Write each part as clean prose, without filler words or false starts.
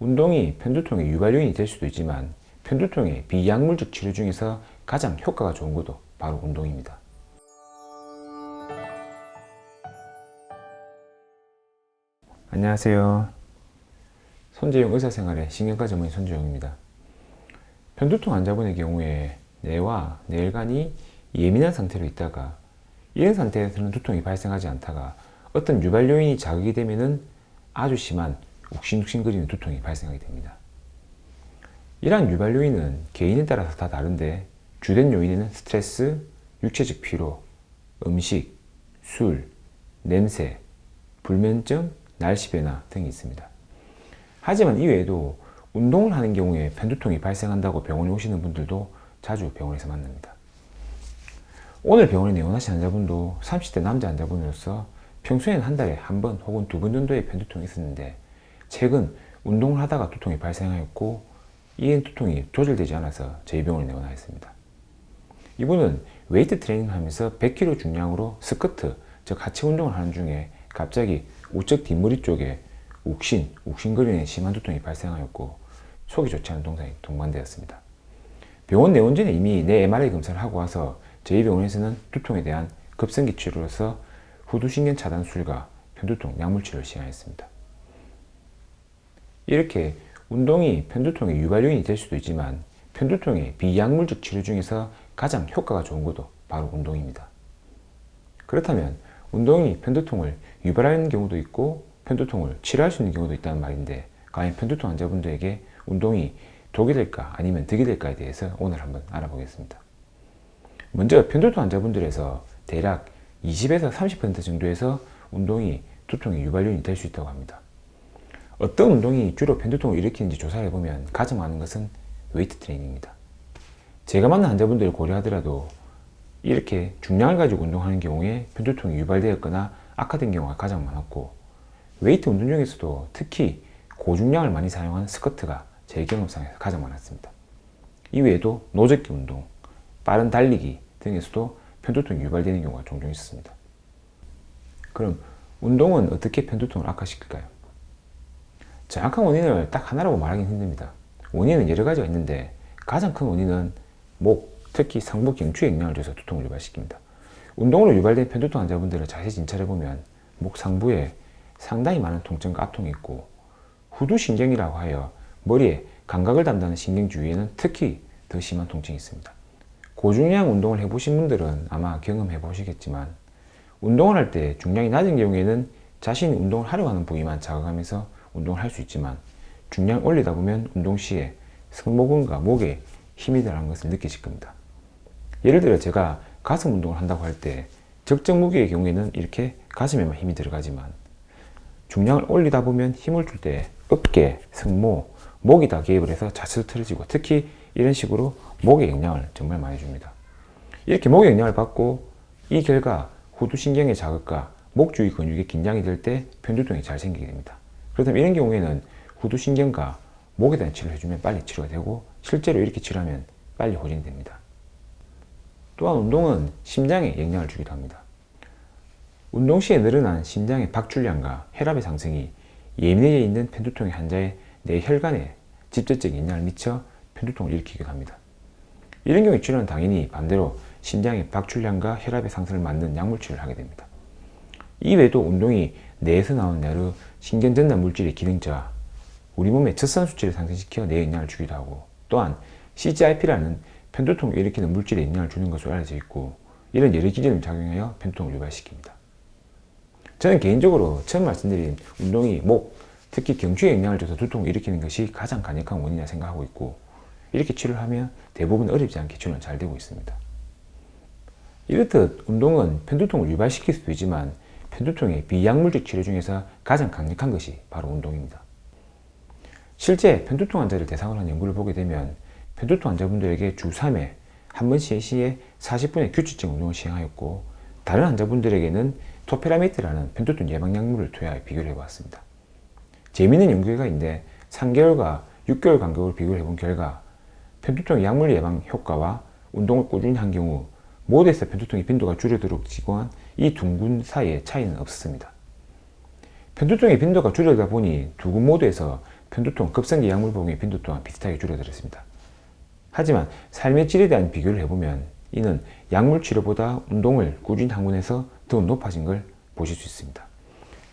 운동이 편두통의 유발 요인이 될 수도 있지만 편두통의 비약물적 치료 중에서 가장 효과가 좋은 것도 바로 운동입니다. 안녕하세요. 손재용 의사생활의 신경과 전문의 손재용입니다. 편두통 환자분의 경우에 뇌와 뇌혈관이 예민한 상태로 있다가 이런 상태에서는 두통이 발생하지 않다가 어떤 유발 요인이 자극이 되면은 아주 심한 욱신욱신거리는 두통이 발생하게 됩니다. 이러한 유발 요인은 개인에 따라서 다 다른데 주된 요인에는 스트레스, 육체적 피로, 음식, 술, 냄새, 불면증, 날씨 변화 등이 있습니다. 하지만 이외에도 운동을 하는 경우에 편두통이 발생한다고 병원에 오시는 분들도 자주 병원에서 만납니다. 오늘 병원에 내원하신 환자분도 30대 남자 환자분으로서 평소에는 한 달에 한 번 혹은 두 번 정도의 편두통이 있었는데 최근 운동을 하다가 두통이 발생하였고 이엔 두통이 조절되지 않아서 저희 병원에 내원하였습니다. 이분은 웨이트 트레이닝을 하면서 100kg 중량으로 스쿼트, 즉 하체 운동을 하는 중에 갑자기 우측 뒷머리 쪽에 욱신거리는 심한 두통이 발생하였고 속이 좋지 않은 동상이 동반되었습니다. 병원 내원 전에 이미 내 MRI 검사를 하고 와서 저희 병원에서는 두통에 대한 급성기 치료로서 후두신경 차단술과 편두통 약물 치료를 시행하였습니다. 이렇게 운동이 편두통의 유발 요인이 될 수도 있지만 편두통의 비약물적 치료 중에서 가장 효과가 좋은 것도 바로 운동입니다. 그렇다면 운동이 편두통을 유발하는 경우도 있고 편두통을 치료할 수 있는 경우도 있다는 말인데 과연 편두통 환자분들에게 운동이 독이 될까 아니면 득이 될까에 대해서 오늘 한번 알아보겠습니다. 먼저 편두통 환자분들에서 대략 20에서 30% 정도에서 운동이 두통의 유발 요인이 될 수 있다고 합니다. 어떤 운동이 주로 편두통을 일으키는지 조사를 해보면 가장 많은 것은 웨이트 트레이닝입니다. 제가 만난 환자분들을 고려하더라도 이렇게 중량을 가지고 운동하는 경우에 편두통이 유발되었거나 악화된 경우가 가장 많았고 웨이트 운동 중에서도 특히 고중량을 많이 사용한 스쿼트가 제 경험상에서 가장 많았습니다. 이외에도 노젓기 운동, 빠른 달리기 등에서도 편두통이 유발되는 경우가 종종 있었습니다. 그럼 운동은 어떻게 편두통을 악화시킬까요? 정확한 원인을 딱 하나라고 말하기는 힘듭니다. 원인은 여러 가지가 있는데 가장 큰 원인은 목, 특히 상부 경추에 영향을 줘서 두통을 유발시킵니다. 운동으로 유발된 편두통 환자분들을 자세히 진찰해보면 목 상부에 상당히 많은 통증과 압통이 있고 후두신경이라고 하여 머리에 감각을 담당하는 신경 주위에는 특히 더 심한 통증이 있습니다. 고중량 운동을 해보신 분들은 아마 경험해 보시겠지만 운동을 할 때 중량이 낮은 경우에는 자신이 운동을 하려고 하는 부위만 자극하면서 운동을 할 수 있지만 중량을 올리다 보면 운동 시에 승모근과 목에 힘이 들어가는 것을 느끼실 겁니다. 예를 들어 제가 가슴 운동을 한다고 할 때 적정 무게의 경우에는 이렇게 가슴에만 힘이 들어가지만 중량을 올리다 보면 힘을 줄 때 어깨, 승모, 목이 다 개입을 해서 자세도 틀어지고 특히 이런 식으로 목에 영향을 정말 많이 줍니다. 이렇게 목에 영향을 받고 이 결과 후두신경의 자극과 목 주위 근육의 긴장이 될 때 편두통이 잘 생기게 됩니다. 그렇다면 이런 경우에는 후두신경과 목에 대한 치료를 해주면 빨리 치료가 되고 실제로 이렇게 치료하면 빨리 호전이 됩니다. 또한 운동은 심장에 영향을 주기도 합니다. 운동 시에 늘어난 심장의 박출량과 혈압의 상승이 예민해져 있는 편두통의 환자의 뇌혈관에 직접적인 영향을 미쳐 편두통을 일으키기도 합니다. 이런 경우에 치료는 당연히 반대로 심장의 박출량과 혈압의 상승을 막는 약물 치료를 하게 됩니다. 이외에도 운동이 뇌에서 나오는 여러 신경전달 물질의 기능 저하, 우리 몸의 젖산 수치를 상승시켜 뇌에 영향을 주기도 하고 또한 CGRP라는 편두통을 일으키는 물질에 영향을 주는 것으로 알려져 있고 이런 여러 기전을 작용하여 편두통을 유발시킵니다. 저는 개인적으로 처음 말씀드린 운동이 목, 특히 경추에 영향을 줘서 두통을 일으키는 것이 가장 강력한 원인이라 생각하고 있고 이렇게 치료를 하면 대부분 어렵지 않게 치료는 잘 되고 있습니다. 이렇듯 운동은 편두통을 유발시킬 수도 있지만 편두통의 비약물적 치료 중에서 가장 강력한 것이 바로 운동입니다. 실제 편두통 환자를 대상으로 한 연구를 보게 되면 편두통 환자분들에게 주 3회 한 번씩 시에 40분의 규칙적 운동을 시행하였고 다른 환자분들에게는 토피라메이트라는 편두통 예방약물을 투여하여 비교를 해보았습니다. 재미있는 연구 결과인데 3개월과 6개월 간격으로 비교를 해본 결과 편두통 약물 예방 효과와 운동을 꾸준히 한 경우 모두에서 편두통의 빈도가 줄어들었고 이 두 군 사이에 차이는 없었습니다. 편두통의 빈도가 줄어들다 보니 두 군 모두에서 편두통, 급성기 약물 복용의 빈도 또한 비슷하게 줄어들었습니다. 하지만 삶의 질에 대한 비교를 해보면 이는 약물 치료보다 운동을 꾸준히 한 군에서 더욱 높아진 걸 보실 수 있습니다.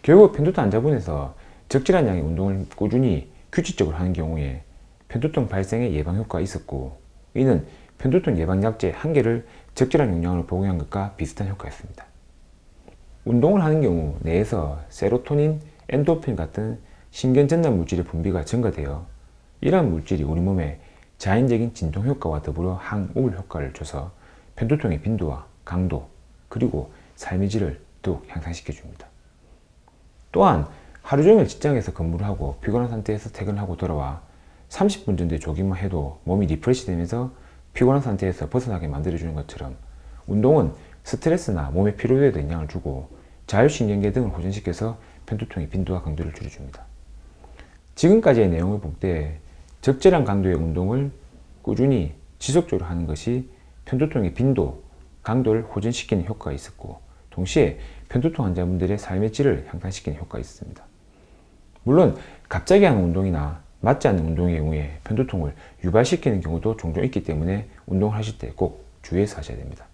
결국 편두통 환자분에서 적절한 양의 운동을 꾸준히 규칙적으로 하는 경우에 편두통 발생의 예방 효과가 있었고, 이는 편두통 예방 약제 한 개를 적절한 용량으로 복용한 것과 비슷한 효과였습니다. 운동을 하는 경우 뇌에서 세로토닌, 엔도르핀 같은 신경전달 물질의 분비가 증가되어 이러한 물질이 우리 몸에 자연적인 진동 효과와 더불어 항우울 효과를 줘서 편두통의 빈도와 강도, 그리고 삶의 질을 더욱 향상시켜 줍니다. 또한 하루 종일 직장에서 근무를 하고 피곤한 상태에서 퇴근하고 돌아와 30분 정도의 조깅만 해도 몸이 리프레시 되면서 피곤한 상태에서 벗어나게 만들어주는 것처럼 운동은 스트레스나 몸의 피로도에 대한 영향을 주고 자율신경계 등을 호전시켜서 편두통의 빈도와 강도를 줄여줍니다. 지금까지의 내용을 볼 때 적절한 강도의 운동을 꾸준히 지속적으로 하는 것이 편두통의 빈도, 강도를 호전시키는 효과가 있었고, 동시에 편두통 환자분들의 삶의 질을 향상시키는 효과가 있습니다. 물론 갑자기 하는 운동이나 맞지 않는 운동의 경우에 편두통을 유발시키는 경우도 종종 있기 때문에 운동을 하실 때 꼭 주의해서 하셔야 됩니다.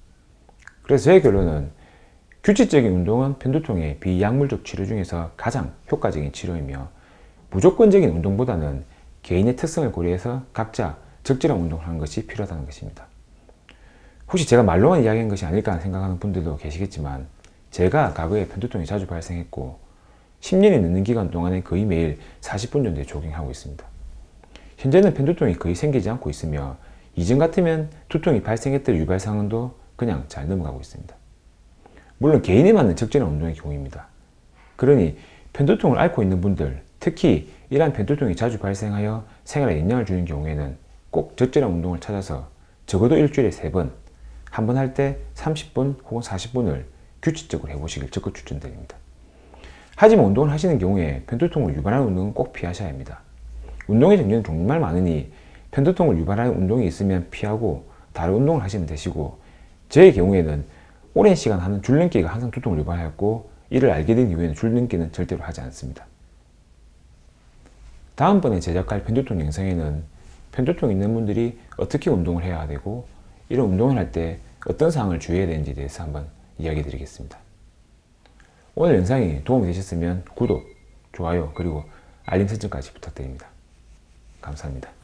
그래서 제 결론은 규칙적인 운동은 편두통의 비약물적 치료 중에서 가장 효과적인 치료이며, 무조건적인 운동보다는 개인의 특성을 고려해서 각자 적절한 운동을 하는 것이 필요하다는 것입니다. 혹시 제가 말로만 이야기한 것이 아닐까 생각하는 분들도 계시겠지만, 제가 과거에 편두통이 자주 발생했고 10년이 넘는 기간 동안에 거의 매일 40분 정도의 조깅하고 있습니다. 현재는 편두통이 거의 생기지 않고 있으며 이전 같으면 두통이 발생했던 유발 상황도 그냥 잘 넘어가고 있습니다. 물론 개인에 맞는 적절한 운동의 경우입니다. 그러니 편두통을 앓고 있는 분들, 특히 이러한 편두통이 자주 발생하여 생활에 영향을 주는 경우에는 꼭 적절한 운동을 찾아서 적어도 일주일에 3번, 한 번 할 때 30분 혹은 40분을 규칙적으로 해보시길 적극 추천드립니다. 하지만 운동을 하시는 경우에 편두통을 유발하는 운동은 꼭 피하셔야 합니다. 운동의 종류는 정말 많으니 편두통을 유발하는 운동이 있으면 피하고 다른 운동을 하시면 되시고, 저의 경우에는 오랜 시간 하는 줄넘기가 항상 두통을 유발하였고, 이를 알게 된 이후에는 줄넘기는 절대로 하지 않습니다. 다음번에 제작할 편두통 영상에는 편두통 있는 분들이 어떻게 운동을 해야 되고 이런 운동을 할 때 어떤 사항을 주의해야 되는지에 대해서 한번 이야기 드리겠습니다. 오늘 영상이 도움이 되셨으면 구독, 좋아요, 그리고 알림 설정까지 부탁드립니다. 감사합니다.